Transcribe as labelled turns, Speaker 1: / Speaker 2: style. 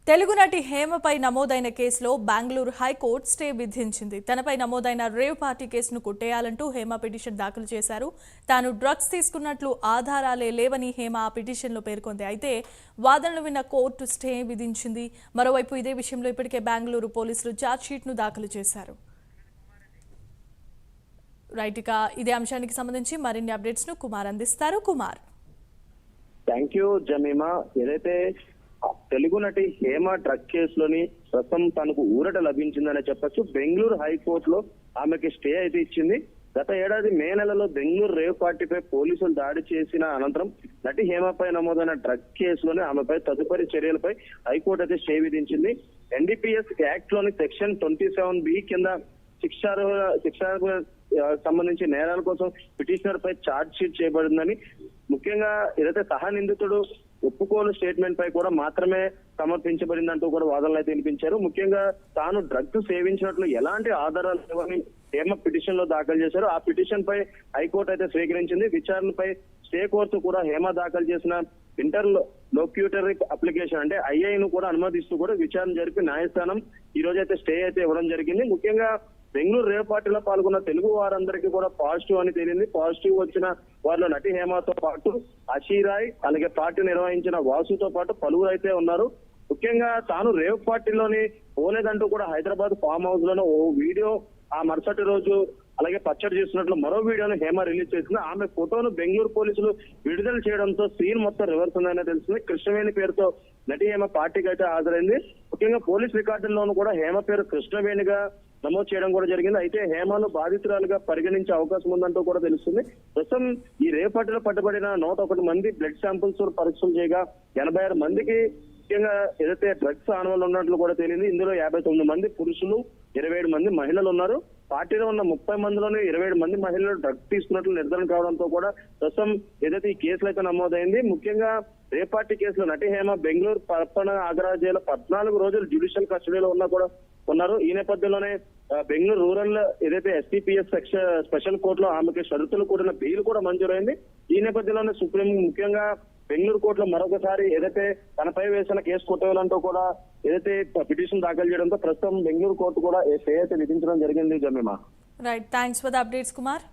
Speaker 1: తెలుగు నటి హేమపై నమోదైన కేసులో బెంగళూరు హైకోర్టు స్టే విధించింది. తనపై నమోదైన రేవ్ పార్టీ కేసును కొట్టేయాలంటూ హేమ పిటిషన్ దాఖలు చేశారు. తాను డ్రగ్స్ తీసుకున్నట్లు ఆధారాలే లేవని హేమ ఆ పిటిషన్లో పేర్కొంది. అయితే వాదనలు విన్న కోర్టు స్టే విధించింది. మరోవైపు ఇదే విషయంలో ఇప్పటికే బెంగళూరు పోలీసులు ఛార్జ్షీట్ను దాఖలు చేశారు. రైట్, ఇక ఇదే అంశానికి సంబంధించి మరిన్ని అప్డేట్స్ ను కుమార్ అందిస్తారు. కుమార్.
Speaker 2: Thank you Jemima. ఏదైతే తెలుగు నటి హేమ డ్రగ్ కేసులోని ప్రస్తుతం తనకు ఊరట లభించిందనే చెప్పొచ్చు. బెంగళూరు హైకోర్టులో ఆమెకి స్టే అయితే ఇచ్చింది. గత ఏడాది మే నెలలో బెంగళూరు రేవ్ పార్టీపై పోలీసులు దాడి చేసిన అనంతరం నటి హేమపై నమోదైన డ్రగ్ కేసులోని ఆమెపై తదుపరి చర్యలపై హైకోర్టు అయితే స్టే విధించింది. ఎన్డీపీఎస్ యాక్ట్ లోని సెక్షన్ 27B కింద శిక్ష సంబంధించి నేరాల కోసం పిటిషనర్ పై ఛార్జ్ షీట్ చేయబడిందని, ముఖ్యంగా ఏదైతే సహనిందితుడు ఒప్పుకోలు స్టేట్మెంట్ పై కూడా మాత్రమే సమర్పించబడిందంటూ కూడా వాదనలు అయితే వినిపించారు. ముఖ్యంగా తాను డ్రగ్స్ సేవించినట్లు ఎలాంటి ఆధారాలు లేవని హేమ పిటిషన్ లో దాఖలు చేశారు. ఆ పిటిషన్ పై హైకోర్టు అయితే స్వీకరించింది. విచారణపై స్టే కోర్టు కూడా హేమ దాఖలు చేసిన ఇంటర్లోక్యూటరీ అప్లికేషన్ అంటే ఐఐను కూడా అనుమతిస్తూ కూడా విచారణ జరిపి న్యాయస్థానం ఈ రోజు అయితే స్టే అయితే ఇవ్వడం జరిగింది. ముఖ్యంగా బెంగళూరు రేవ్ పార్టీలో పాల్గొన్న తెలుగు వారందరికీ కూడా పాజిటివ్ అని తేలింది. పాజిటివ్ వచ్చిన వారిలో నటి హేమతో పాటు అషీరాయ్, అలాగే పార్టీ నిర్వహించిన వాసుతో పాటు పలువురు అయితే ఉన్నారు. ముఖ్యంగా తాను రేవ్ పార్టీలోని పోలేదంటూ కూడా హైదరాబాద్ ఫామ్ హౌస్ లోనే ఓ వీడియో ఆ మరుసటి రోజు అలాగే పచ్చడి చేస్తున్నట్లు మరో వీడియోను హేమ రిలీజ్ చేసింది. ఆమె ఫోటోను బెంగళూరు పోలీసులు విడుదల చేయడంతో సీన్ మొత్తం రివర్స్ ఉందని తెలిసింది. కృష్ణవేణి పేరుతో నటి హేమ పార్టీకి అయితే హాజరైంది. ముఖ్యంగా పోలీస్ రికార్డుల్లోనూ కూడా హేమ పేరు కృష్ణవేణిగా నమోదు చేయడం కూడా జరిగింది. అయితే హేమను బాధితురాలుగా పరిగణించే అవకాశం ఉందంటూ కూడా తెలుస్తుంది. ప్రస్తుతం ఈ రేపటిలో పట్టుబడిన 101 మంది బ్లడ్ శాంపుల్స్ పరీక్షలు చేయగా 86 మందికి ముఖ్యంగా ఏదైతే డ్రగ్స్ ఆనవాళ్ళు ఉన్నట్లు కూడా తేలింది. ఇందులో 59 మంది పురుషులు, 27 మంది మహిళలు ఉన్నారు. పార్టీలో ఉన్న 30 మందిలోనే 27 మంది మహిళలు డ్రగ్స్ తీసుకున్నట్లు నిర్ధారణ కావడంతో కూడా ప్రస్తుతం ఏదైతే ఈ కేసులు అయితే నమోదైంది. ముఖ్యంగా రేప్ పార్టీ కేసులో నటి హేమ బెంగళూరు పరప్పన ఆగ్రా జైలు 14 రోజులు జ్యుడిషియల్ కస్టడీలో ఉన్నా కూడా ఉన్నారు. ఈ నేపథ్యంలోనే బెంగళూరు రూరల్ ఏదైతే ఎస్టీపీఎస్ స్పెషల్ కోర్టులో ఆమెకి షరతులు కూడిన బెయిల్ కూడా మంజూరైంది. ఈ నేపథ్యంలోనే సుప్రీం ముఖ్యంగా బెంగళూరు కోర్టులో మరొకసారి ఏదైతే తనపై వేసిన కేసు కొట్టేయాలంటూ కూడా ఏదైతే పిటిషన్ దాఖలు చేయడంతో ప్రస్తుతం బెంగళూరు కోర్టు కూడా స్టే అయితే విధించడం జరిగింది. Jemimah.
Speaker 1: Right, thanks for the updates Kumar.